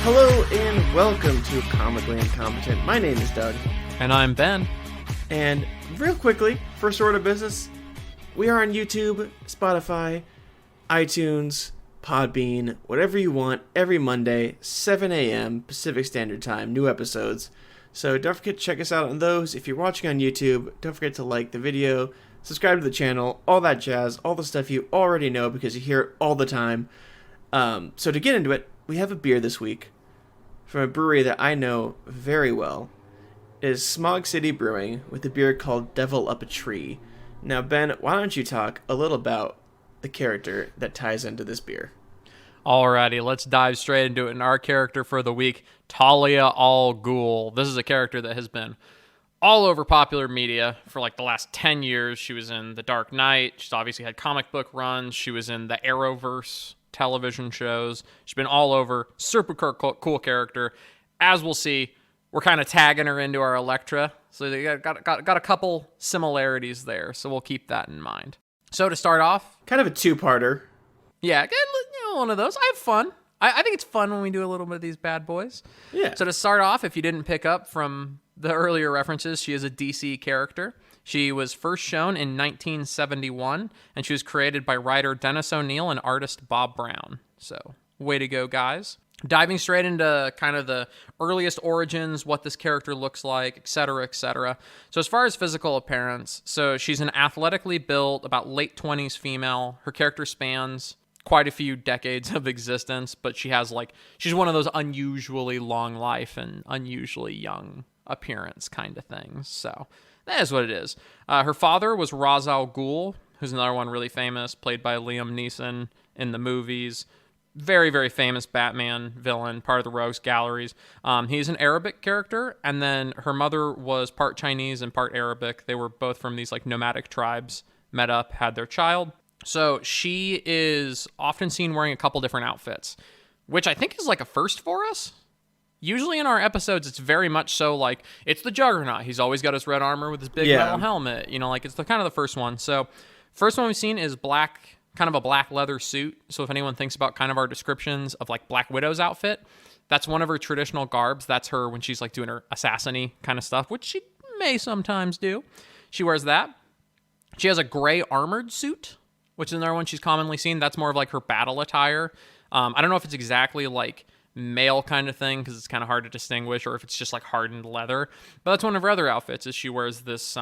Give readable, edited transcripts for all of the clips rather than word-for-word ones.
Hello and welcome to Comically Incompetent. My name is Doug. And I'm Ben. And real quickly, first order of business, we are on YouTube, Spotify, iTunes, Podbean, whatever you want, every Monday, 7 a.m. Pacific Standard Time, new episodes. So don't forget to check us out on those. If you're watching on YouTube, don't forget to like the video, subscribe to the channel, all that jazz, all the stuff you already know because you hear it all the time. So to get into it, we have a beer this week from a brewery that I know very well. It is Smog City Brewing with a beer called Devil Up a Tree. Now, Ben, why don't you talk a little about the character that ties into this beer? Alrighty, let's dive straight into it. And our character for the week, Talia Al Ghul. This is a character that has been all over popular media for like the last 10 years. She was in The Dark Knight. She's obviously had comic book runs. She was in the Arrowverse television shows. She's been all over. Super cool character. As we'll see, we're kind of tagging her into our Elektra. So they got a couple similarities there. So we'll keep that in mind. So to start off, kind of a two-parter. Yeah, one of those. I have fun. I think it's fun when we do a little bit of these bad boys. Yeah. So to start off, if you didn't pick up from the earlier references, she is a DC character. She was first shown in 1971, and she was created by writer Dennis O'Neil and artist Bob Brown. So, way to go, guys. Diving straight into kind of the earliest origins, what this character looks like, etc., etc. So as far as physical appearance, so she's an athletically built, about late 20s female. Her character spans quite a few decades of existence, but she's one of those unusually long life and unusually young appearance kind of things. So that is what it is. Her father was Ra's al Ghul, who's another one really famous, played by Liam Neeson in the movies. Very, very famous Batman villain, part of the Rogues Galleries. He's an Arabic character, and then her mother was part Chinese and part Arabic. They were both from these like nomadic tribes, met up, had their child. So she is often seen wearing a couple different outfits, which I think is like a first for us. Usually in our episodes, it's very much so like, it's the Juggernaut. He's always got his red armor with his big metal helmet. You know, like it's the kind of the first one. So first one we've seen is black, kind of a black leather suit. So if anyone thinks about kind of our descriptions of like Black Widow's outfit, that's one of her traditional garbs. That's her when she's like doing her assassin-y kind of stuff, which she may sometimes do. She wears that. She has a gray armored suit, which is another one she's commonly seen. That's more of like her battle attire. I don't know if it's exactly like male kind of thing because it's kind of hard to distinguish, or if it's just like hardened leather. But that's one of her other outfits, is she wears this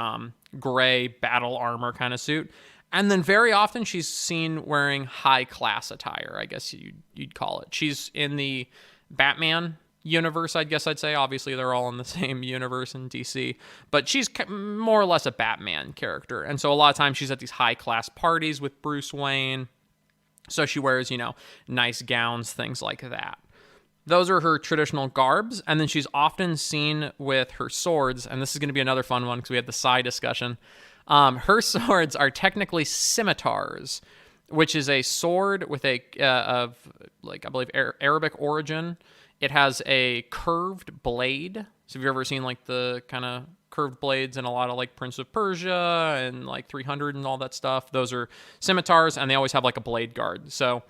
gray battle armor kind of suit. And then very often she's seen wearing high class attire, I guess you'd call it. She's in the Batman universe, I guess I'd say. Obviously, they're all in the same universe in DC. But she's more or less a Batman character. And so a lot of times she's at these high class parties with Bruce Wayne. So she wears, nice gowns, things like that. Those are her traditional garbs, and then she's often seen with her swords, and this is going to be another fun one because we had the Psy discussion. Her swords are technically scimitars, which is a sword with I believe Arabic origin. It has a curved blade. So have you ever seen like the kind of curved blades in a lot of like Prince of Persia and like 300 and all that stuff? Those are scimitars, and they always have like a blade guard. So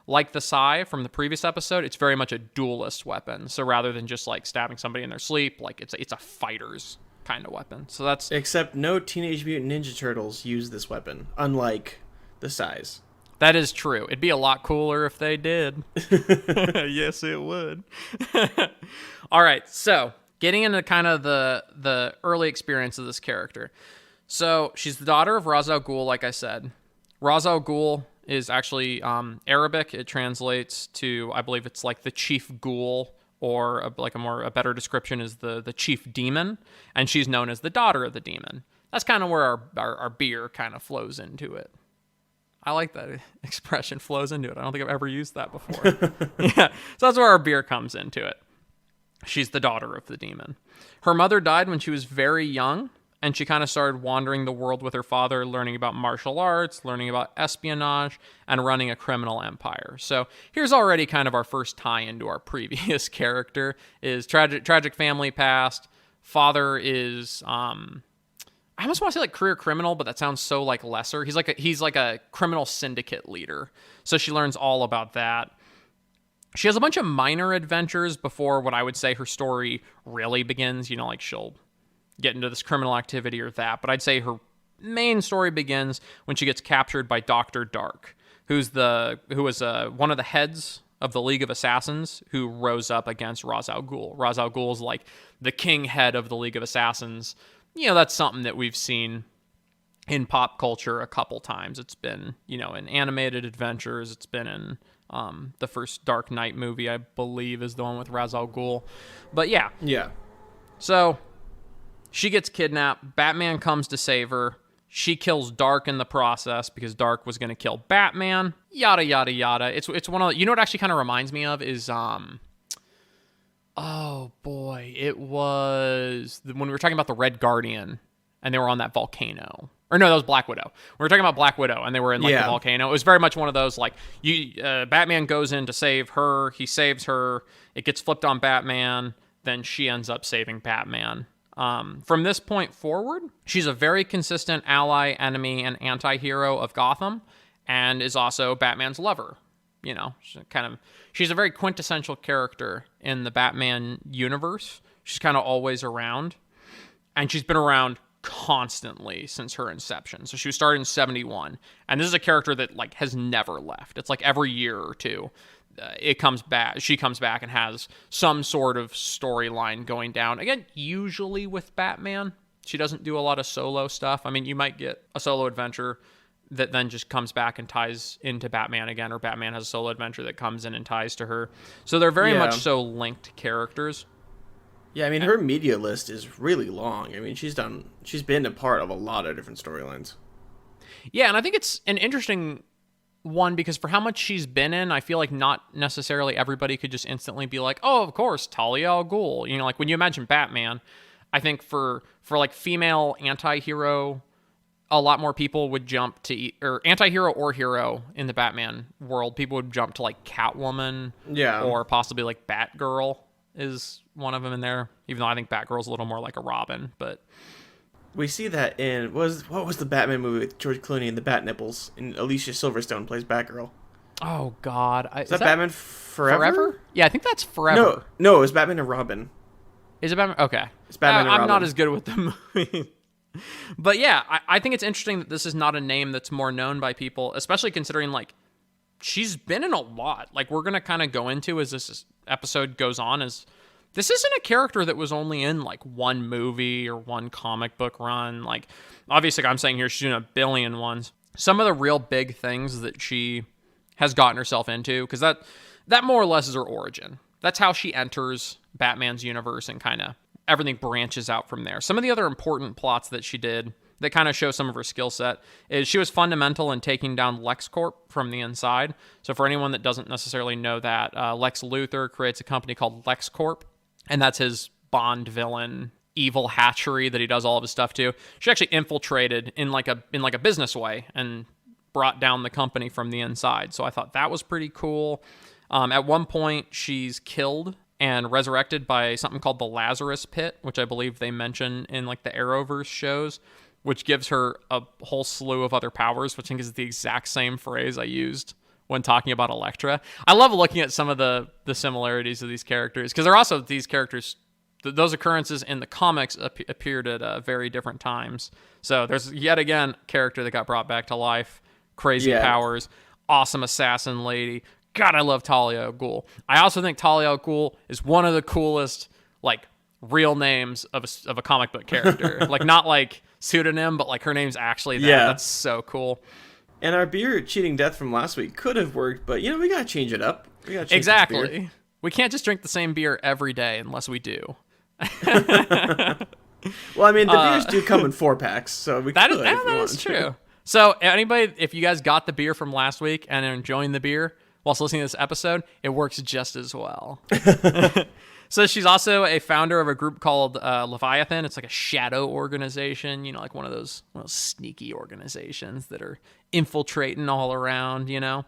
like the Psy from the previous episode, it's very much a duelist weapon. So rather than just like stabbing somebody in their sleep, like it's a fighter's kind of weapon. So that's... Except no Teenage Mutant Ninja Turtles use this weapon, unlike the Psys. That is true. It'd be a lot cooler if they did. Yes, it would. All right, so getting into kind of the early experience of this character. So she's the daughter of Ra's al Ghul, like I said. Ra's al Ghul is actually Arabic. It translates to, I believe it's like the chief ghoul, or a better description is the chief demon, and she's known as the daughter of the demon. That's kind of where our beer kind of flows into it. I like that expression, flows into it. I don't think I've ever used that before. Yeah, so that's where our beer comes into it. She's the daughter of the demon. Her mother died when she was very young, and she kind of started wandering the world with her father, learning about martial arts, learning about espionage, and running a criminal empire. So here's already kind of our first tie into our previous character, is tragic family past. Father is, I almost want to say like career criminal, but that sounds so like lesser. He's like a criminal syndicate leader. So she learns all about that. She has a bunch of minor adventures before what I would say her story really begins. You know, like she'll get into this criminal activity or that. But I'd say her main story begins when she gets captured by Dr. Dark, who was one of the heads of the League of Assassins who rose up against Ra's al Ghul. Ra's al Ghul is like the king head of the League of Assassins. You know, that's something that we've seen in pop culture a couple times. It's been, you know, in animated adventures. It's been in the first Dark Knight movie, I believe, is the one with Ra's al Ghul. But yeah. Yeah. So she gets kidnapped. Batman comes to save her. She kills Dark in the process because Dark was going to kill Batman. Yada, yada, yada. It's one of the, you know what it actually kind of reminds me of is, oh boy, it was when we were talking about the Red Guardian and they were on that volcano. Or no, that was Black Widow. We were talking about Black Widow and they were in like the volcano. It was very much one of those like Batman goes in to save her. He saves her. It gets flipped on Batman. Then she ends up saving Batman. From this point forward, she's a very consistent ally, enemy, and anti-hero of Gotham, and is also Batman's lover. You know, she's a very quintessential character in the Batman universe. She's kind of always around, and she's been around constantly since her inception. So she was started in 1971, and this is a character that like has never left. It's like every year or two. It comes back. She comes back and has some sort of storyline going down. Again, usually with Batman, she doesn't do a lot of solo stuff. I mean, you might get a solo adventure that then just comes back and ties into Batman again, or Batman has a solo adventure that comes in and ties to her. So they're very much so linked characters. Yeah, I mean, her media list is really long. I mean, she's been a part of a lot of different storylines. Yeah, and I think it's an interesting one because for how much she's been in, I feel like not necessarily everybody could just instantly be like, oh, of course, Talia Al Ghul. You know, like when you imagine Batman, I think for like female anti-hero, a lot more people would jump to, or anti-hero or hero in the Batman world, people would jump to like Catwoman, or possibly like Batgirl is one of them in there, even though I think Batgirl's a little more like a Robin, but we see that in what was the Batman movie with George Clooney and the Bat Nipples, and Alicia Silverstone plays Batgirl. Oh God, is that Batman Forever? Yeah, I think that's Forever. No, it was Batman and Robin. Is it Batman? Okay, it's Batman and Robin. I'm not as good with the movie. But yeah, I think it's interesting that this is not a name that's more known by people, especially considering like she's been in a lot. Like we're gonna kind of go into as this episode goes on, is this isn't a character that was only in like one movie or one comic book run. Like obviously, like I'm saying here, she's doing a billion ones. Some of the real big things that she has gotten herself into, because that more or less is her origin. That's how she enters Batman's universe, and kind of everything branches out from there. Some of the other important plots that she did that kind of show some of her skill set is she was fundamental in taking down LexCorp from the inside. So for anyone that doesn't necessarily know that, Lex Luthor creates a company called LexCorp, and that's his Bond villain evil hatchery that he does all of his stuff to. She actually infiltrated in like a business way and brought down the company from the inside. So I thought that was pretty cool. At one point, she's killed and resurrected by something called the Lazarus Pit, which I believe they mention in like the Arrowverse shows, which gives her a whole slew of other powers, which I think is the exact same phrase I used when talking about Elektra. I love looking at some of the similarities of these characters, because they're also these characters, those occurrences in the comics appeared at very different times. So there's yet again a character that got brought back to life, crazy powers, awesome assassin lady. God, I love Talia Al Ghul. I also think Talia Al Ghul is one of the coolest, like, real names of a comic book character. Like, not like pseudonym, but like her name's actually that. Yeah. That's so cool. And our beer cheating death from last week could have worked, but, you know, we got to change it up. We gotta change exactly. We can't just drink the same beer every day unless we do. Well, I mean, the beers do come in 4-packs, so we could. That is true. So, anybody, if you guys got the beer from last week and are enjoying the beer whilst listening to this episode, it works just as well. So she's also a founder of a group called Leviathan. It's like a shadow organization, you know, like one of those sneaky organizations that are infiltrating all around, you know.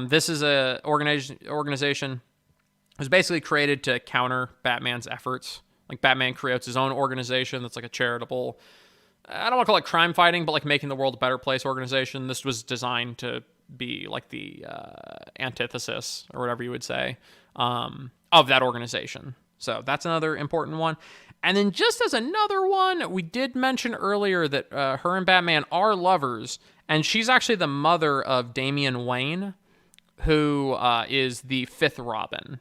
This is a organization was basically created to counter Batman's efforts. Like Batman creates his own organization that's like a charitable, I don't want to call it crime fighting, but like making the world a better place organization. This was designed to be like the antithesis or whatever you would say of that organization. So that's another important one. And then just as another one, we did mention earlier that her and Batman are lovers, and she's actually the mother of Damian Wayne, who is the fifth Robin.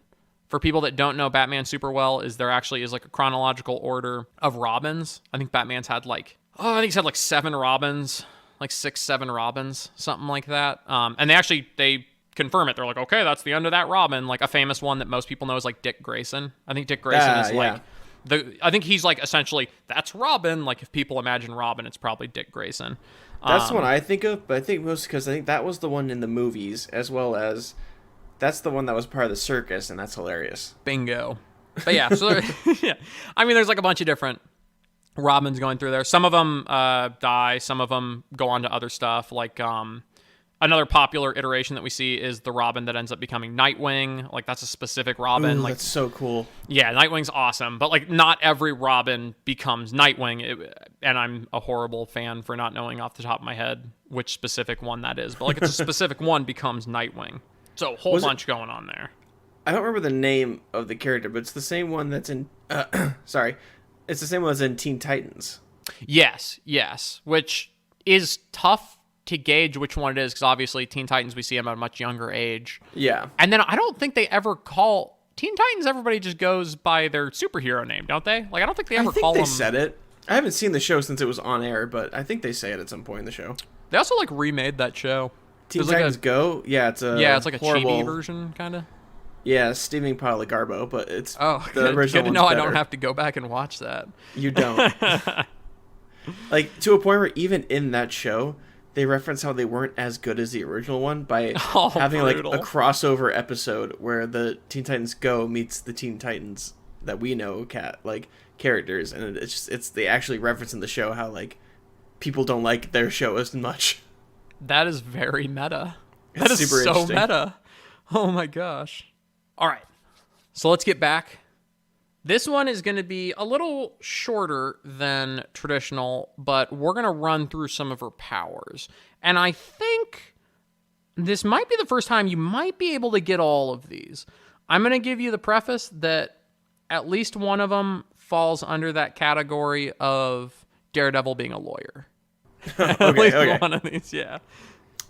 For people that don't know Batman super well, there actually is like a chronological order of Robins. I think Batman's had like 7 Robins, like 6, 7 Robins, something like that. And they confirm it. They're like, okay, that's the end of that Robin. Like a famous one that most people know is like Dick Grayson. I think Dick Grayson is like I think he's like essentially that's Robin. Like if people imagine Robin, it's probably Dick Grayson. That's the one I think of, but I think most because I think that was the one in the movies as well as that's the one that was part of the circus, and that's hilarious. Bingo. But yeah, so yeah, I mean, there's like a bunch of different Robins going through there. Some of them die. Some of them go on to other stuff. Like another popular iteration that we see is the Robin that ends up becoming Nightwing. Like that's a specific Robin. Ooh, like that's so cool. Yeah, Nightwing's awesome, but like not every Robin becomes Nightwing. And I'm a horrible fan for not knowing off the top of my head which specific one that is. But like it's a specific one becomes Nightwing. So a whole bunch going on there. I don't remember the name of the character, but it's the same one that's in. Sorry, it's the same one that's in Teen Titans. Yes, which is tough to gauge which one it is because obviously Teen Titans we see them at a much younger age. Yeah, and then I don't think they ever call Teen Titans. Everybody just goes by their superhero name, don't they? Like I don't think they ever call them. They said it. I haven't seen the show since it was on air, but I think they say it at some point in the show. They also like remade that show. Teen Titans Go? Yeah, it's like horrible, a chibi version, kind of. Yeah, steaming pile of garbo, but it's the original. Good to know I don't have to go back and watch that. You don't. Like to a point where even in that show, they reference how they weren't as good as the original one by having brutal. like a crossover episode where the Teen Titans Go meets the Teen Titans that we know characters, and they actually reference in the show how like people don't like their show as much. That is very meta. That is super so meta. Oh my gosh. All right. So let's get back. This one is going to be a little shorter than traditional, but we're going to run through some of her powers. And I think this might be the first time you might be able to get all of these. I'm going to give you the preface that at least one of them falls under that category of Daredevil being a lawyer. Okay. One of these, yeah.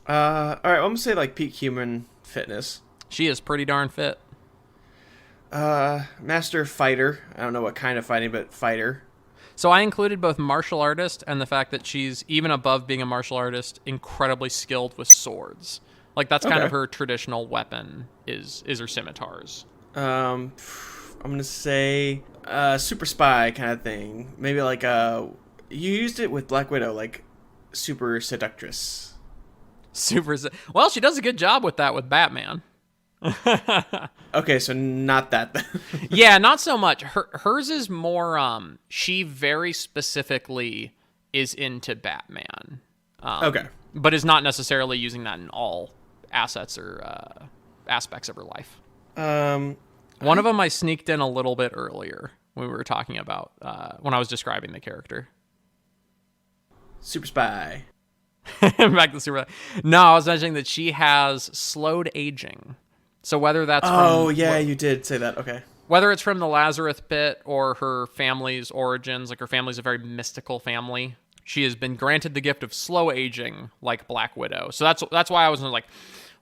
All right, I'm gonna say like peak human fitness. She is pretty darn fit. Master fighter. I don't know what kind of fighting, but fighter. So I included both martial artist and the fact that she's even above being a martial artist, incredibly skilled with swords. Like that's kind of her traditional weapon is her scimitars. I'm gonna say super spy kind of thing. Maybe like you used it with Black Widow, like super seductress. Well, she does a good job with that with Batman. Okay, so not that then. Yeah, not so much. Hers is more she very specifically is into Batman. Okay. But is not necessarily using that in all assets or aspects of her life. One of them I sneaked in a little bit earlier when we were talking about when I was describing the character. Super spy. Back to super. No, I was mentioning that she has slowed aging. So whether that's you did say that. Okay. Whether it's from the Lazarus Pit or her family's origins, like her family's a very mystical family, she has been granted the gift of slow aging, like Black Widow. So that's why I was like,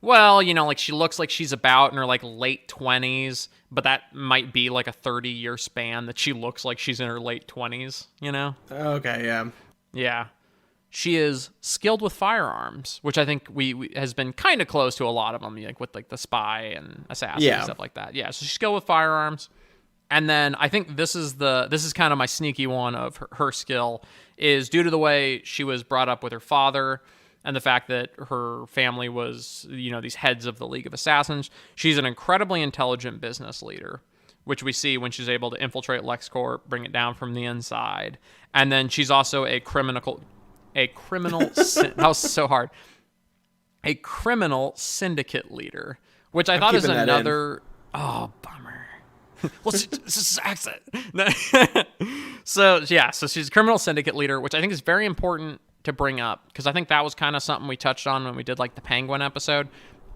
well, like she looks like she's about in her like late 20s, but that might be like a 30-year span that she looks like she's in her late 20s. Okay. Yeah. Yeah. She is skilled with firearms, which I think we has been kind of close to a lot of them, like with like the spy and assassin and stuff like that. Yeah, so she's skilled with firearms. And then I think this is kind of my sneaky one of her skill is due to the way she was brought up with her father and the fact that her family was, these heads of the League of Assassins. She's an incredibly intelligent business leader, which we see when she's able to infiltrate LexCorp, bring it down from the inside. And then she's also a criminal that was so hard. A criminal syndicate leader, which I thought is another bummer. Well, it's just accent. So she's a criminal syndicate leader, which I think is very important to bring up, because I think that was kind of something we touched on when we did like the Penguin episode.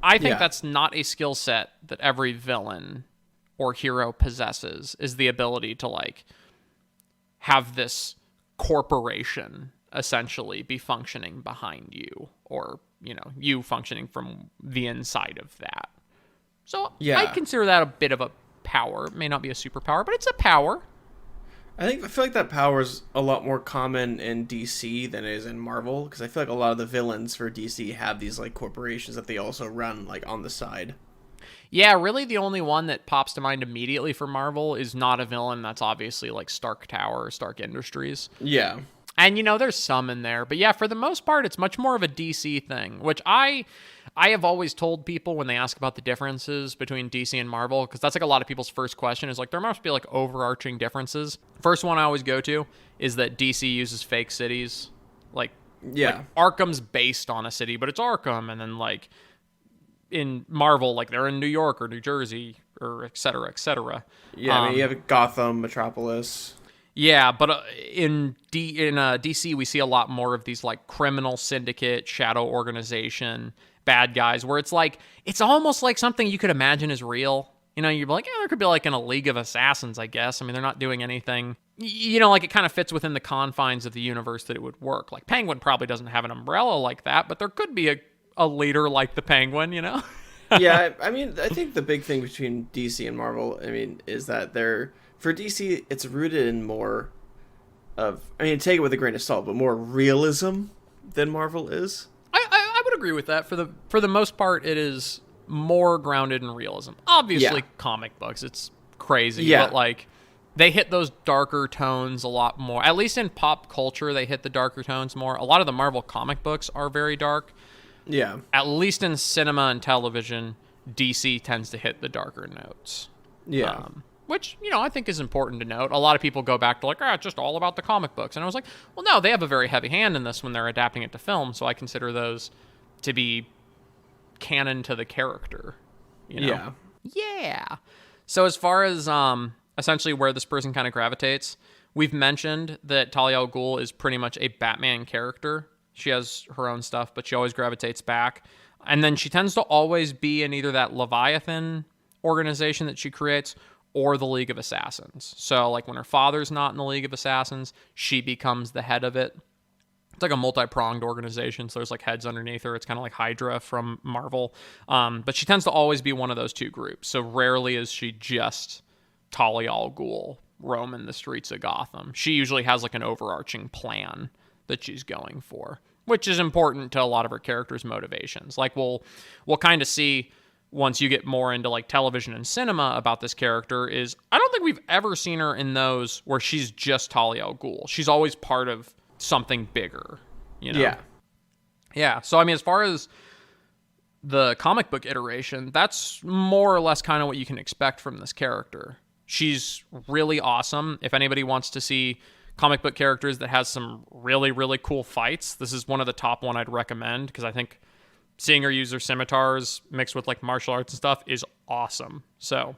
I think that's not a skill set that every villain or hero possesses, is the ability to like have this corporation essentially be functioning behind you, or, you know, you functioning from the inside of that. So I consider that a bit of a power. It may not be a superpower, but it's a power. I feel like that power is a lot more common in DC than it is in Marvel, because I feel like a lot of the villains for DC have these like corporations that they also run like on the side. Yeah, really the only one that pops to mind immediately for Marvel is not a villain. That's obviously like Stark Tower or Stark Industries. Yeah. And, you know, there's some in there. But yeah, for the most part, it's much more of a DC thing, which I have always told people when they ask about the differences between DC and Marvel, because that's like a lot of people's first question is like, there must be like overarching differences. First one I always go to is that DC uses fake cities. Like Arkham's based on a city, but it's Arkham. And then like in Marvel, like they're in New York or New Jersey or et cetera, et cetera. Yeah, I mean, you have Gotham, Metropolis. Yeah, but in DC, we see a lot more of these like criminal syndicate, shadow organization, bad guys, where it's like, it's almost like something you could imagine is real. You know, you'd be like, yeah, there could be like in a League of Assassins, I guess. I mean, they're not doing anything, you know, like it kind of fits within the confines of the universe that it would work. Like Penguin probably doesn't have an umbrella like that, but there could be a leader like the Penguin, you know? Yeah, I mean, I think the big thing between DC and Marvel, I mean, is that for DC, it's rooted in more of, I mean, take it with a grain of salt, but more realism than Marvel is. I would agree with that. For the most part, it is more grounded in realism. Obviously, comic books, it's crazy, but like they hit those darker tones a lot more. At least in pop culture, they hit the darker tones more. A lot of the Marvel comic books are very dark. Yeah. At least in cinema and television, DC tends to hit the darker notes. Yeah. Which, you know, I think is important to note. A lot of people go back to like, it's just all about the comic books. And I was like, well, no, they have a very heavy hand in this when they're adapting it to film. So I consider those to be canon to the character. You know? Yeah. So as far as essentially where this person kind of gravitates, we've mentioned that Talia Al Ghul is pretty much a Batman character. She has her own stuff, but she always gravitates back. And then she tends to always be in either that Leviathan organization that she creates or the League of Assassins. So, like, when her father's not in the League of Assassins, she becomes the head of it. It's like a multi-pronged organization, so there's, like, heads underneath her. It's kind of like Hydra from Marvel. But she tends to always be one of those two groups. So rarely is she just Talia Al Ghul roaming the streets of Gotham. She usually has, like, an overarching plan that she's going for, which is important to a lot of her characters' motivations. Like, we'll kind of see once you get more into like television and cinema about this character is I don't think we've ever seen her in those where she's just Talia Al Ghul. She's always part of something bigger, you know? Yeah. So, I mean, as far as the comic book iteration, that's more or less kind of what you can expect from this character. She's really awesome. If anybody wants to see comic book characters that has some really, really cool fights, this is one of the top one I'd recommend, because I think seeing her use her scimitars mixed with like martial arts and stuff is awesome. So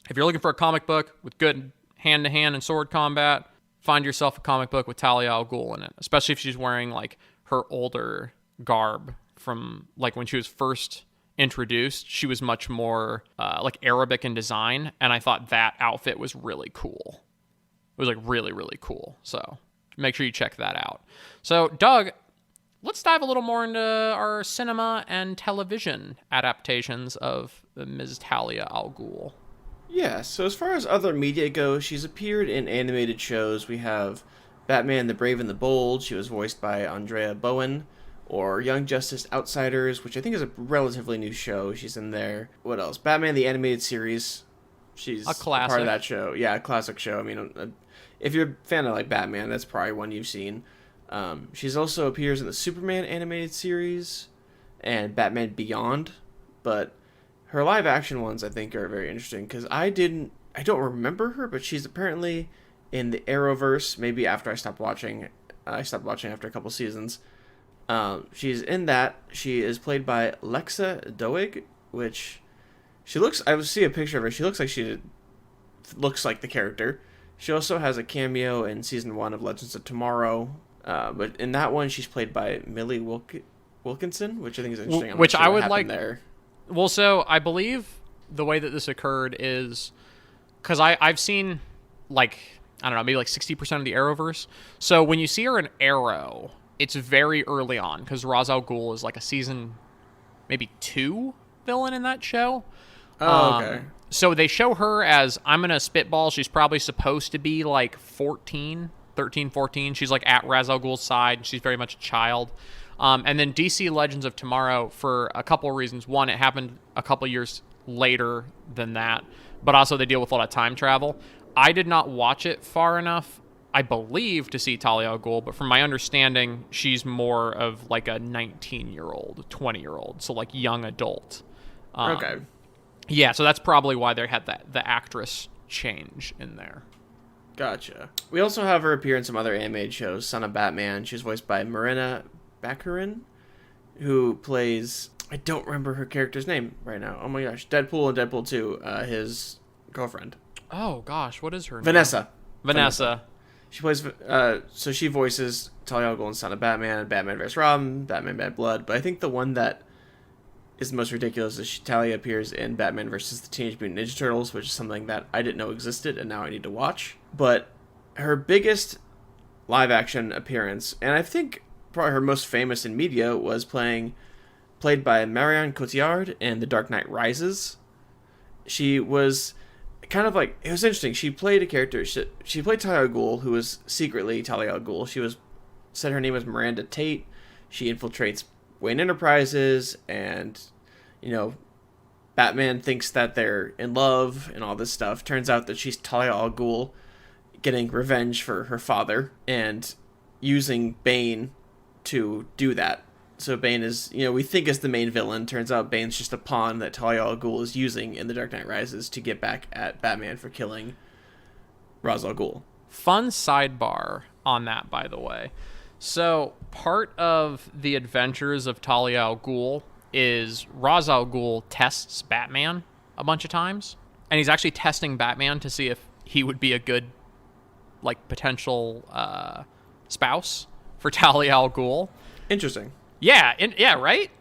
if you're looking for a comic book with good hand-to-hand and sword combat, find yourself a comic book with Talia Al Ghul in it, especially if she's wearing like her older garb from like when she was first introduced. She was much more like Arabic in design, and I thought that outfit was really cool. It was like really, really cool. So make sure you check that out. So Doug, let's dive a little more into our cinema and television adaptations of Ms. Talia Al Ghul. Yeah, so as far as other media goes, she's appeared in animated shows. We have Batman the Brave and the Bold. She was voiced by Andrea Bowen. Or Young Justice Outsiders, which I think is a relatively new show. She's in there. What else? Batman the Animated Series. She's a classic. Part of that show. Yeah, a classic show. I mean, if you're a fan of like Batman, that's probably one you've seen. She's also appears in the Superman animated series and Batman Beyond, but her live action ones I think are very interesting because I don't remember her, but she's apparently in the Arrowverse. Maybe after I stopped watching after a couple seasons. She's in that. She is played by Lexa Doig, which I would see a picture of her. She looks like the character. She also has a cameo in season 1 of Legends of Tomorrow. But in that one, she's played by Millie Wilkinson, which I think is interesting. Which I would like there. Well, so I believe the way that this occurred is because I've seen like, I don't know, maybe like 60% of the Arrowverse. So when you see her in Arrow, it's very early on because Ra's al Ghul is like a season maybe 2 villain in that show. Oh, okay. So they show her as, I'm going to spitball, she's probably supposed to be like 13, 14. She's like at Ra's al Ghul's side. She's very much a child. And then DC Legends of Tomorrow, for a couple of reasons. One, it happened a couple of years later than that, but also they deal with a lot of time travel. I did not watch it far enough, I believe, to see Talia al Ghul, but from my understanding, she's more of like a 19-year-old, 20-year-old, so like young adult. Okay. Yeah, so that's probably why they had the actress change in there. Gotcha. We also have her appear in some other animated shows. Son of Batman. She's voiced by Marina Baccarin, who plays... I don't remember her character's name right now. Oh my gosh. Deadpool and Deadpool 2, his girlfriend. Oh gosh, what is her name? Vanessa. She plays... so she voices Talia al Ghul in Son of Batman, Batman vs. Robin, Batman Bad Blood. But I think the one that is the most ridiculous is Talia appears in Batman vs. the Teenage Mutant Ninja Turtles, which is something that I didn't know existed, and now I need to watch. But her biggest live-action appearance, and I think probably her most famous in media, was played by Marion Cotillard in The Dark Knight Rises. She was kind of like... It was interesting. She played a character... She played Talia al Ghul, who was secretly Talia al Ghul. She said her name was Miranda Tate. She infiltrates Wayne Enterprises, and, you know, Batman thinks that they're in love and all this stuff. Turns out that she's Talia al Ghul getting revenge for her father and using Bane to do that. So Bane is, you know, we think is the main villain. Turns out Bane's just a pawn that Talia al Ghul is using in The Dark Knight Rises to get back at Batman for killing Ra's al Ghul. Fun sidebar on that, by the way. So part of the adventures of Talia al Ghul is Ra's al Ghul tests Batman a bunch of times, and he's actually testing Batman to see if he would be a good, like, potential spouse for Talia al Ghul. Interesting. Yeah, right?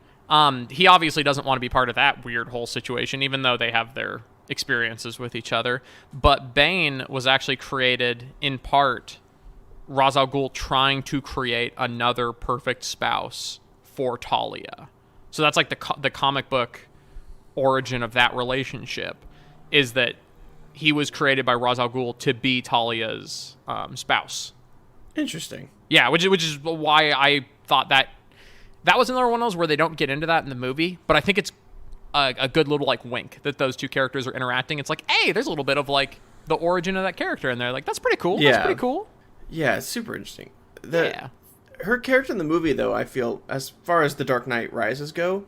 He obviously doesn't want to be part of that weird whole situation, even though they have their experiences with each other. But Bane was actually created in part Ra's al Ghul trying to create another perfect spouse for Talia. So that's like the comic book origin of that relationship, is that he was created by Ra's al Ghul to be Talia's spouse. Interesting. Yeah, which is why I thought that was another one of those where they don't get into that in the movie, but I think it's a good little like wink that those two characters are interacting. It's like, hey, there's a little bit of like the origin of that character in there. Like, that's pretty cool. Yeah. That's pretty cool. Yeah, it's super interesting. Her character in the movie, though, I feel, as far as The Dark Knight Rises go,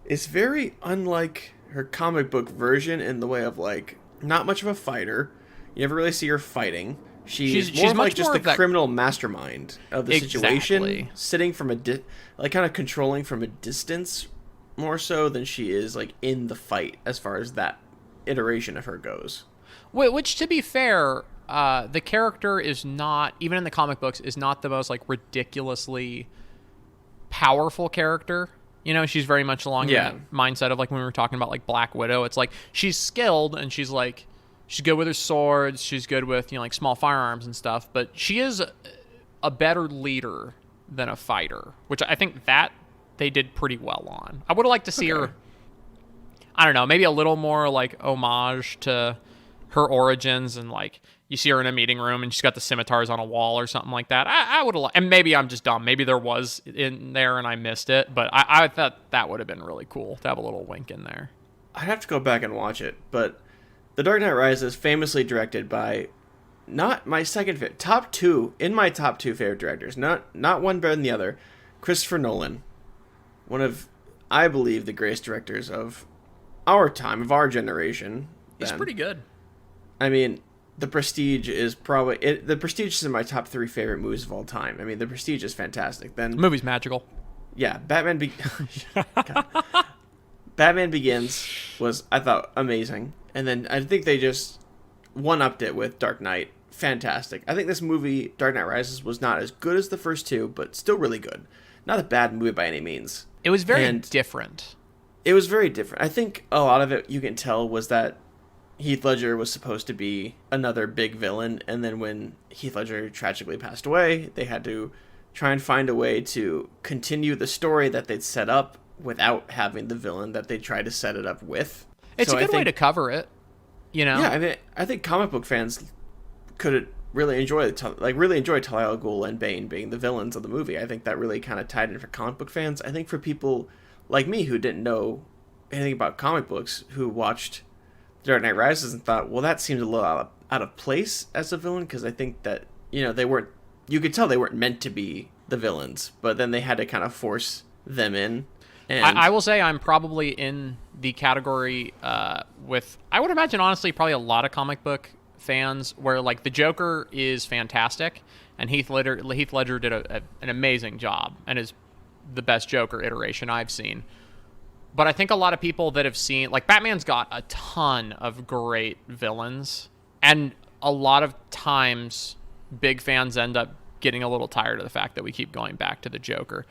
is very unlike her comic book version in the way of, like, not much of a fighter. You never really see her fighting. She's more like just the criminal mastermind of the situation, sitting from kind of controlling from a distance more so than she is, like, in the fight, as far as that iteration of her goes. Which, to be fair... the character is not, even in the comic books, is not the most like ridiculously powerful character. You know, she's very much along the mindset of like when we were talking about like Black Widow. It's like she's skilled and she's good with her swords. She's good with, you know, like small firearms and stuff. But she is a better leader than a fighter, which I think that they did pretty well on. I would have liked to see her, I don't know, maybe a little more like homage to her origins, and like you see her in a meeting room and she's got the scimitars on a wall or something like that. I would have, and maybe I'm just dumb. Maybe there was in there and I missed it, but I thought that would have been really cool to have a little wink in there. I'd have to go back and watch it, but The Dark Knight Rises, famously directed by not my second favorite, top two favorite directors, not one better than the other, Christopher Nolan, one of, I believe, the greatest directors of our time, of our generation. He's pretty good. I mean, The Prestige is probably... The Prestige is in my top 3 favorite movies of all time. I mean, The Prestige is fantastic. Then the movie's magical. Yeah, Batman Begins was, I thought, amazing. And then I think they just one-upped it with Dark Knight fantastic. I think this movie, Dark Knight Rises, was not as good as the first two, but still really good. Not a bad movie by any means. It was very different. It was very different. I think a lot of it, you can tell, was that Heath Ledger was supposed to be another big villain, and then when Heath Ledger tragically passed away, they had to try and find a way to continue the story that they'd set up without having the villain that they tried to set it up with. It's a good way to cover it, you know? Yeah, I mean, I think comic book fans could really enjoy Talia Al Ghul and Bane being the villains of the movie. I think that really kind of tied in for comic book fans. I think for people like me who didn't know anything about comic books, who watched Dark Knight Rises and thought, well, that seems a little out of place as a villain, because I think that, they weren't, you could tell they weren't meant to be the villains, but then they had to kind of force them in. And I will say I'm probably in the category with, I would imagine, honestly, probably a lot of comic book fans where, like, the Joker is fantastic, and Heath Ledger did an amazing job, and is the best Joker iteration I've seen. But I think a lot of people that have seen, like, Batman's got a ton of great villains, and a lot of times big fans end up getting a little tired of the fact that we keep going back to the Joker.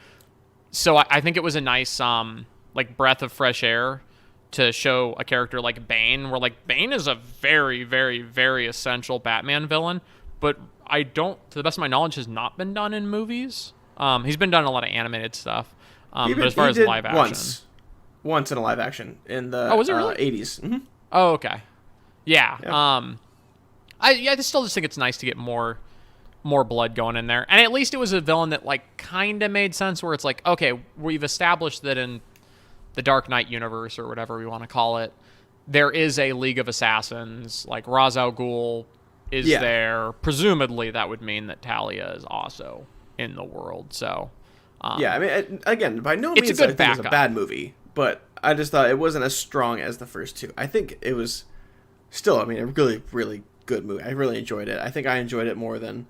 So I think it was a nice, breath of fresh air to show a character like Bane, where, like, Bane is a very, very, very essential Batman villain, but to the best of my knowledge, has not been done in movies. He's been done in a lot of animated stuff, but as far as live action, once in a live action in the was it really? 80s. Mm-hmm. Oh, okay, yeah. Yep. I still just think it's nice to get more blood going in there, and at least it was a villain that, like, kind of made sense, where it's like, okay, we've established that in the Dark Knight universe, or whatever we want to call it, there is a League of Assassins, like Ra's al Ghul is there. Presumably that would mean that Talia is also in the world. So yeah, I mean, again, by no means it's a good I think it's a bad movie, but I just thought it wasn't as strong as the first two. I think it was still, I mean, a really, really good movie. I really enjoyed it. I think I enjoyed it more than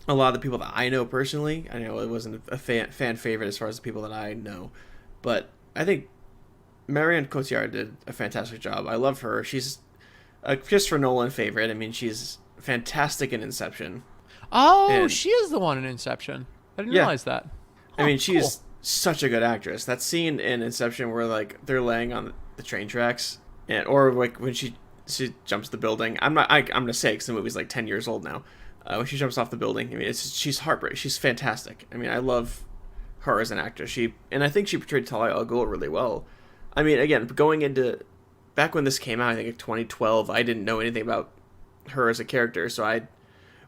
a lot of the people that I know personally. I know it wasn't a fan favorite as far as the people that I know, but I think Marion Cotillard did a fantastic job. I love her. She's a Christopher Nolan favorite. I mean, she's fantastic in Inception. Oh, and she is the one in Inception. I didn't realize that. I mean, she's such a good actress. That scene in Inception where, like, they're laying on the train tracks, or like when she jumps the building. I'm gonna say, because the movie's like 10 years old now. When she jumps off the building, I mean, she's heartbreaking. She's fantastic. I mean, I love her as an actress. And I think she portrayed Talia Al Ghul really well. I mean, again, going into back when this came out, I think in 2012, I didn't know anything about her as a character. So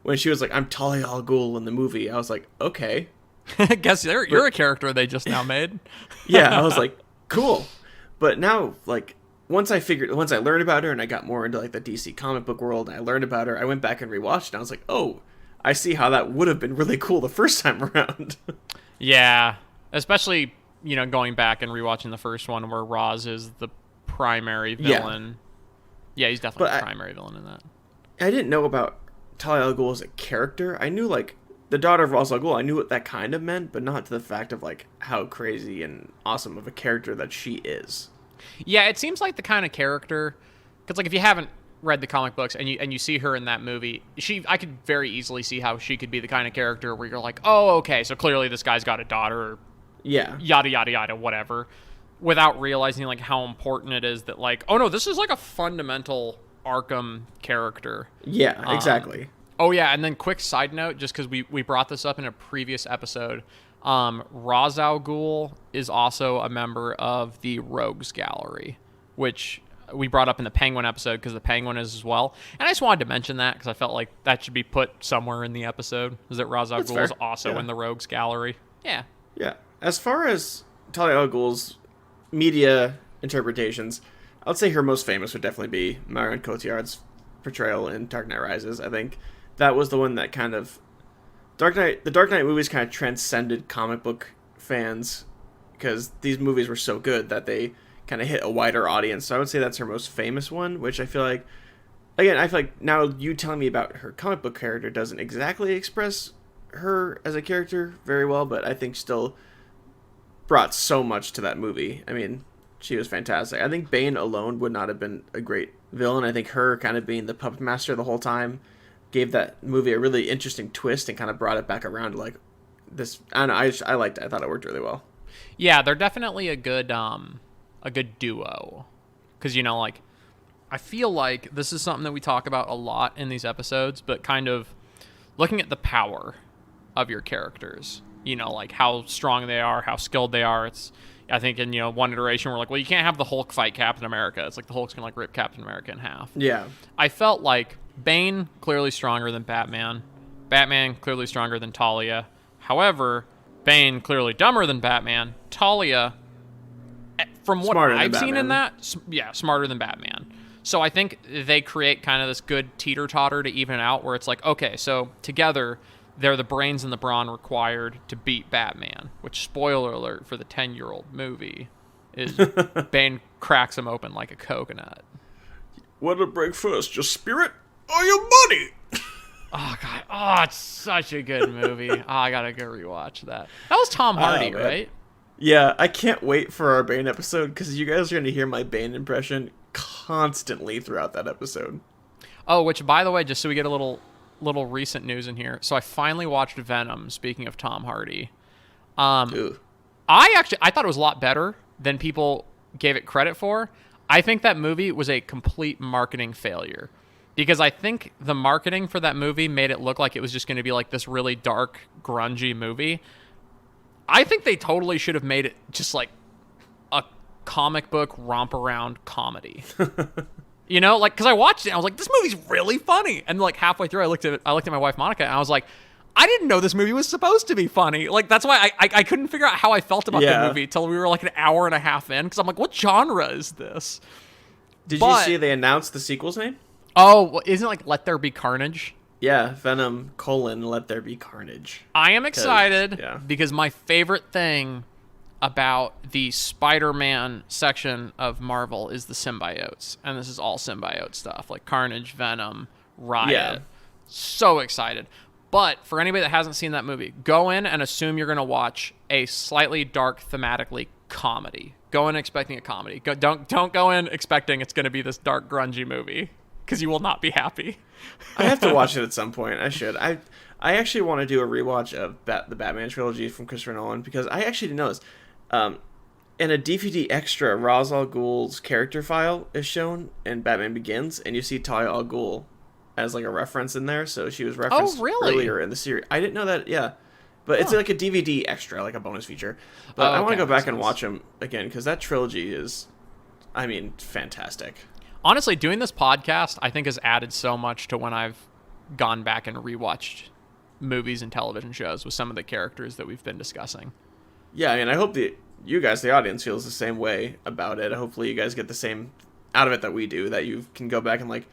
when she was like, "I'm Talia Al Ghul" in the movie, I was like, okay. Guess you're a character they just now made. Yeah, I was like, cool. But now, like, once I learned about her and I got more into, like, the DC comic book world, and I learned about her, I went back and rewatched it, and I was like, oh, I see how that would have been really cool the first time around. Yeah, especially, going back and rewatching the first one where Ra's is the primary villain. Yeah, he's definitely the primary villain in that. I didn't know about Talia Al Ghul as a character. I knew, like, the daughter of Ra's al Ghul, I knew what that kind of meant, but not to the fact of, like, how crazy and awesome of a character that she is. Yeah, it seems like the kind of character, because, like, if you haven't read the comic books and you see her in that movie, I could very easily see how she could be the kind of character where you're like, oh, okay, so clearly this guy's got a daughter, or yada yada yada, whatever, without realizing, like, how important it is that, like, oh no, this is like a fundamental Arkham character. Yeah, exactly. Oh yeah, and then quick side note, just because we brought this up in a previous episode, Ra's al Ghul is also a member of the Rogues Gallery, which we brought up in the Penguin episode because the Penguin is as well. And I just wanted to mention that because I felt like that should be put somewhere in the episode, is that Ra's al Ghul is also in the Rogues Gallery. Yeah. Yeah. As far as Talia Al Ghul's media interpretations, I would say her most famous would definitely be Marion Cotillard's portrayal in Dark Knight Rises. I think that was the one that kind of the Dark Knight movies kind of transcended comic book fans because these movies were so good that they kind of hit a wider audience. So I would say that's her most famous one, which I feel like now you telling me about her comic book character doesn't exactly express her as a character very well, but I think still brought so much to that movie. I mean, she was fantastic. I think Bane alone would not have been a great villain. I think her kind of being the puppet master the whole time gave that movie a really interesting twist and kind of brought it back around to like this. I don't know. I liked it. I thought it worked really well. Yeah, they're definitely a good duo. Because, like, I feel like this is something that we talk about a lot in these episodes, but kind of looking at the power of your characters, like how strong they are, how skilled they are. I think in, one iteration we're like, well, you can't have the Hulk fight Captain America. It's like the Hulk's going to like rip Captain America in half. Yeah. I felt like Bane, clearly stronger than Batman. Batman, clearly stronger than Talia. However, Bane, clearly dumber than Batman. Talia, from what I've seen in that, smarter than Batman. So I think they create kind of this good teeter-totter to even out where it's like, okay, so together, they're the brains and the brawn required to beat Batman, which, spoiler alert for the 10-year-old movie, is Bane cracks him open like a coconut. What to break first, your spirit or your body? Oh, God. Oh, it's such a good movie. Oh, I gotta go rewatch that. That was Tom Hardy, right? Yeah, I can't wait for our Bane episode, because you guys are going to hear my Bane impression constantly throughout that episode. Oh, which, by the way, just so we get a little recent news in here. So I finally watched Venom, speaking of Tom Hardy. I thought it was a lot better than people gave it credit for. I think that movie was a complete marketing failure. Because I think the marketing for that movie made it look like it was just going to be like this really dark, grungy movie. I think they totally should have made it just like a comic book romp-around comedy. Because I watched it, and I was like, this movie's really funny. And like halfway through, I looked at my wife, Monica, and I was like, I didn't know this movie was supposed to be funny. Like, that's why I couldn't figure out how I felt about the movie till we were like an hour and a half in, because I'm like, what genre is this? Did you see they announced the sequel's name? Oh, isn't it like Let There Be Carnage? Yeah, Venom, Let There Be Carnage. I am excited because my favorite thing about the Spider-Man section of Marvel is the symbiotes. And this is all symbiote stuff, like Carnage, Venom, Riot. Yeah. So excited. But for anybody that hasn't seen that movie, go in and assume you're going to watch a slightly dark thematically comedy. Go in expecting a comedy. Don't go in expecting it's going to be this dark, grungy movie, because you will not be happy. I have to watch it at some point. I should. I actually want to do a rewatch of the Batman trilogy from Christopher Nolan, because I actually didn't know this. In a DVD extra, Ra's al Ghul's character file is shown in Batman Begins, and you see Talia Al Ghul as like a reference in there. So she was referenced earlier in the series. I didn't know that. Yeah. But it's like a DVD extra, like a bonus feature. But I want to go back and watch them again, because that trilogy is, fantastic. Honestly, doing this podcast, I think, has added so much to when I've gone back and rewatched movies and television shows with some of the characters that we've been discussing. Yeah, I hope that you guys, the audience, feels the same way about it. Hopefully you guys get the same out of it that we do, that you can go back and like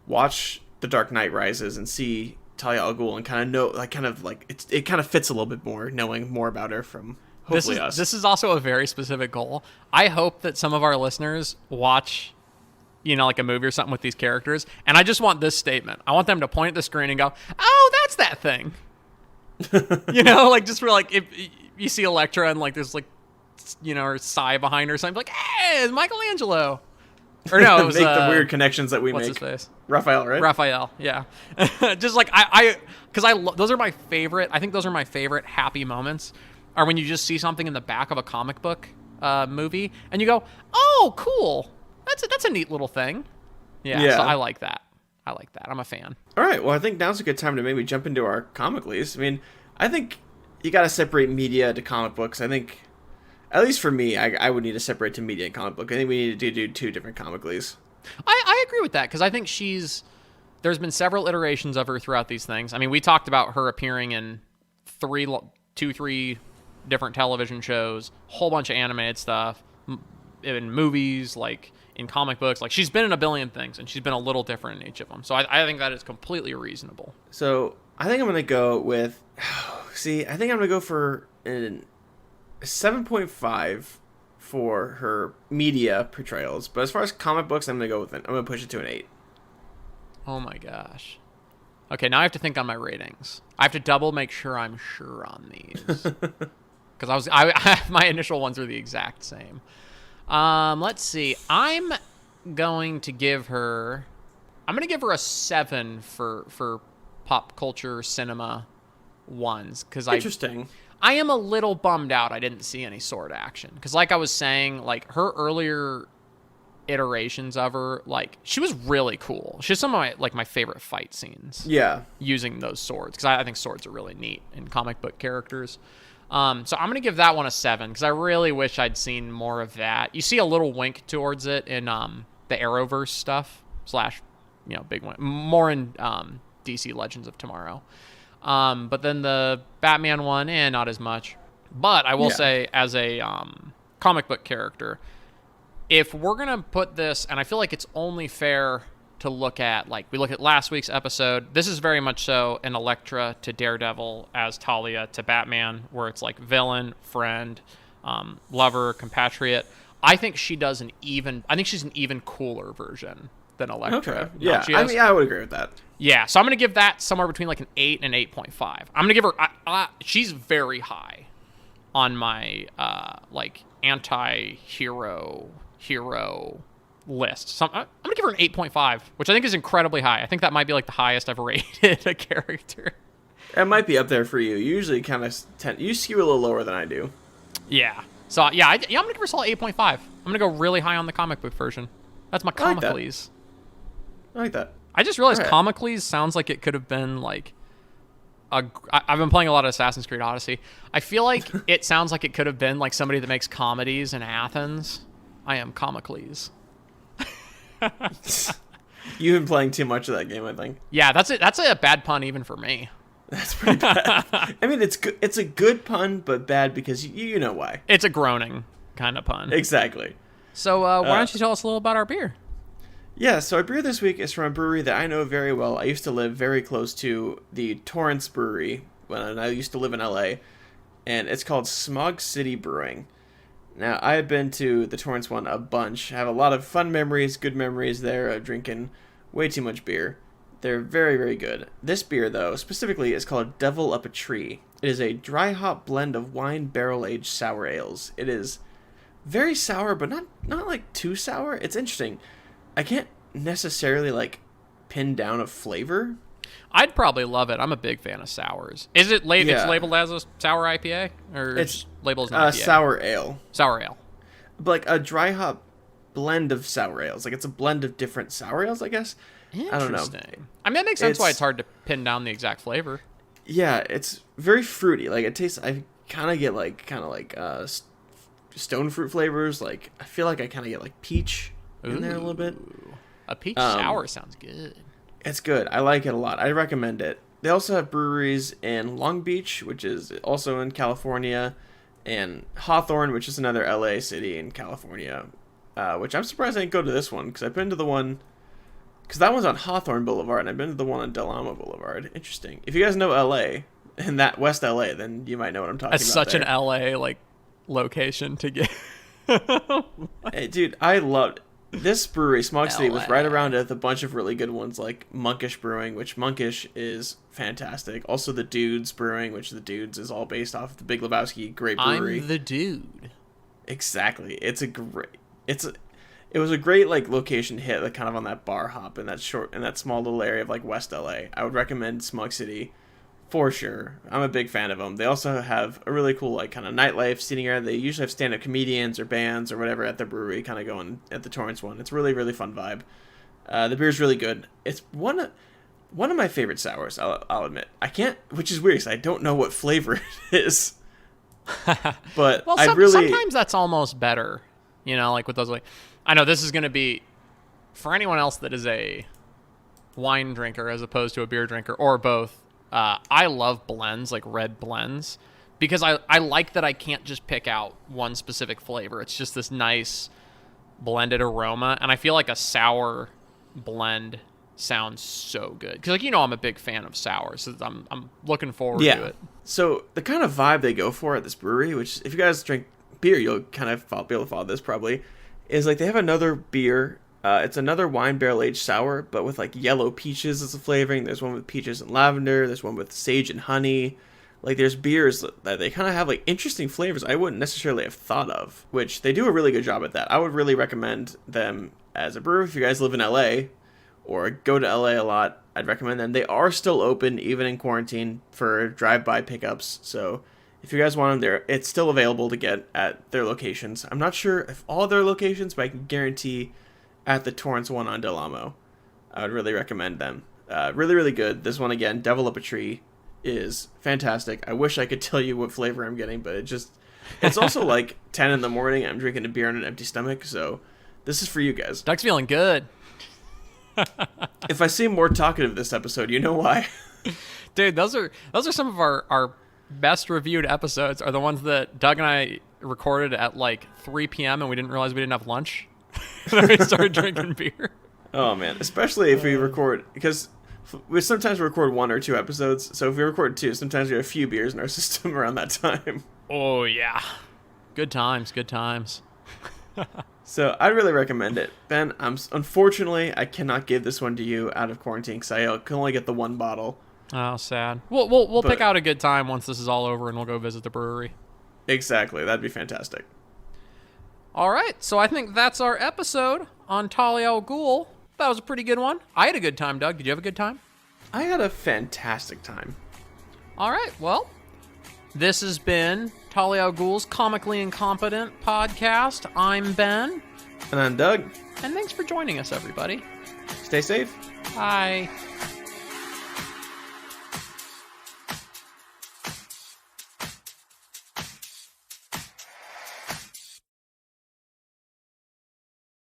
watch The Dark Knight Rises and see Talia Al Ghul and kind of know, it kind of fits a little bit more, knowing more about her from hopefully us. This is also a very specific goal. I hope that some of our listeners watch, like a movie or something with these characters, and I just want this statement. I want them to point at the screen and go, "Oh, that's that thing." Just for like, if you see Elektra and like there's like, her sigh behind her, something like, "Hey, it's Michelangelo." Or no, it was make the weird connections that we what's make. His face? Raphael, right? Raphael, yeah. Just like those are my favorite. I think those are my favorite happy moments, are when you just see something in the back of a comic book movie and you go, "Oh, cool. That's a neat little thing." Yeah. So I like that. I'm a fan. All right. Well, I think now's a good time to maybe jump into our comic leads. I think you got to separate media to comic books. I think, at least for me, I would need to separate to media and comic book. I think we need to do two different comic leads. I agree with that, because I think there's been several iterations of her throughout these things. We talked about her appearing in three different television shows, whole bunch of animated stuff, in movies, like in comic books. Like, she's been in a billion things, and she's been a little different in each of them. So I think that is completely reasonable. So I think I'm going to go with... I think I'm going to go for a 7.5 for her media portrayals. But as far as comic books, I'm going to go with it. I'm going to push it to an 8. Oh my gosh. Okay, now I have to think on my ratings. I have to double make sure I'm sure on these. Because my initial ones are the exact same. Let's see. I'm going to give her a 7 for pop culture cinema ones, because Interesting. I am a little bummed out I didn't see any sword action, because like I was saying, like her earlier iterations of her, like she was really cool. She has some of my favorite fight scenes. Yeah. Using those swords, because I think swords are really neat in comic book characters. So I'm gonna give that one a 7, because I really wish I'd seen more of that. You see a little wink towards it in the Arrowverse stuff / big one more in DC Legends of Tomorrow. But then the Batman one, not as much. But I will say, as a comic book character, if we're going to put this, and I feel like it's only fair to look at, like, we look at last week's episode, this is very much so an Elektra to Daredevil as Talia to Batman, where it's like villain, friend, lover, compatriot. I think she's an even cooler version than Elektra. Okay. Yeah. I would agree with that. Yeah. So I'm going to give that somewhere between like an 8 and 8.5. I'm going to give her, she's very high on my, like, anti-hero list. So I'm going to give her an 8.5, which I think is incredibly high. I think that might be like the highest I've rated a character. It might be up there for you. You usually kind of you skew a little lower than I do. Yeah. So, I'm going to give her a solid 8.5. I'm going to go really high on the comic book version. That's my Comicles. I like that. I just realized Comicles sounds like it could have been like I've been playing a lot of Assassin's Creed Odyssey. I feel like it sounds like it could have been like somebody that makes comedies in Athens. I am Comicles. You've been playing too much of that game, I think. Yeah, that's it. That's a bad pun even for me. That's pretty bad. I mean, it's good. It's a good pun, but bad because you know why. It's a groaning kind of pun. Exactly. So why don't you tell us a little about our beer? Yeah, so our beer this week is from a brewery that I know very well. I used to live very close to the Torrance Brewery when I used to live in LA, and it's called Smog City Brewing. Now, I've been to the Torrance one a bunch. I have a lot of fun memories, good memories there of drinking way too much beer. They're very, very good. This beer, though, specifically is called Devil Up a Tree. It is a dry hop blend of wine barrel-aged sour ales. It is very sour, but not like too sour. It's interesting. I can't necessarily like pin down a flavor. I'd probably love it. I'm a big fan of sours. Is it it's labeled as a sour IPA, or it's labeled as an IPA? Sour ale. Sour ale. But like a dry hop blend of sour ales. Like it's a blend of different sour ales, I guess. I don't know. I mean, that makes sense why it's hard to pin down the exact flavor. Yeah, it's very fruity. Like it tastes. I kind of get like stone fruit flavors. Like I feel like I kind of get like peach in there a little bit. A peach sour sounds good. It's good. I like it a lot. I recommend it. They also have breweries in Long Beach, which is also in California, and Hawthorne, which is another LA city in California, which I'm surprised I didn't go to this one, because I've been to the one, because that one's on Hawthorne Boulevard, and I've been to the one on Del Amo Boulevard. Interesting. If you guys know LA, and that West LA, then you might know what I'm talking about. That's such an LA, like, location to get. Hey, dude, I loved this brewery. Smog City was right around it with a bunch of really good ones like Monkish Brewing, which Monkish is fantastic. Also the Dudes Brewing, which the Dudes is all based off of the Big Lebowski. Great brewery. I'm the dude. Exactly. It was a great like location hit, like kind of on that bar hop in that small little area of like West LA. I would recommend Smog City for sure. I'm a big fan of them. They also have a really cool like kind of nightlife seating area. They usually have stand-up comedians or bands or whatever at the brewery kind of going at the Torrance one. It's really, really fun vibe. The beer's really good. It's one of my favorite sours, I'll admit. I can't, which is weird because I don't know what flavor it is. But well, sometimes that's almost better. You know, like with those, like, I know this is going to be, for anyone else that is a wine drinker as opposed to a beer drinker, or both, I love blends, like red blends, because I like that I can't just pick out one specific flavor. It's just this nice blended aroma, and I feel like a sour blend sounds so good. Because, like, you know, I'm a big fan of sours, so I'm looking forward to it. So the kind of vibe they go for at this brewery, which if you guys drink beer, you'll kind of be able to follow this probably, is like they have another beer. It's another wine barrel aged sour, but with like yellow peaches as a flavoring. There's one with peaches and lavender. There's one with sage and honey. Like there's beers that they kind of have like interesting flavors I wouldn't necessarily have thought of, which they do a really good job at that. I would really recommend them as a brewer if you guys live in LA or go to LA a lot. I'd recommend them. They are still open even in quarantine for drive-by pickups. So if you guys want them there, it's still available to get at their locations. I'm not sure if all their locations, but I can guarantee at the Torrance one on Del Amo, I would really recommend them. Really, really good. This one, again, Devil Up a Tree, is fantastic. I wish I could tell you what flavor I'm getting, but it's also like 10 in the morning. I'm drinking a beer on an empty stomach, so this is for you guys. Doug's feeling good. If I seem more talkative this episode, you know why. Dude, those are some of our best reviewed episodes, are the ones that Doug and I recorded at like 3 p.m. and we didn't realize we didn't have lunch. Then we started drinking beer. Oh, man. Especially if we record, because we sometimes record 1 or 2 episodes. So if we record 2, sometimes we have a few beers in our system around that time. Oh, yeah. Good times, good times. So I'd really recommend it. Ben, unfortunately, I cannot give this one to you out of quarantine because I can only get the 1 bottle. Oh, sad. We'll pick out a good time once this is all over and we'll go visit the brewery. Exactly. That'd be fantastic. All right. So I think that's our episode on Talia Al Ghul. That was a pretty good one. I had a good time, Doug. Did you have a good time? I had a fantastic time. All right. Well, this has been Talia Al Ghul's Comically Incompetent podcast. I'm Ben. And I'm Doug. And thanks for joining us, everybody. Stay safe. Bye.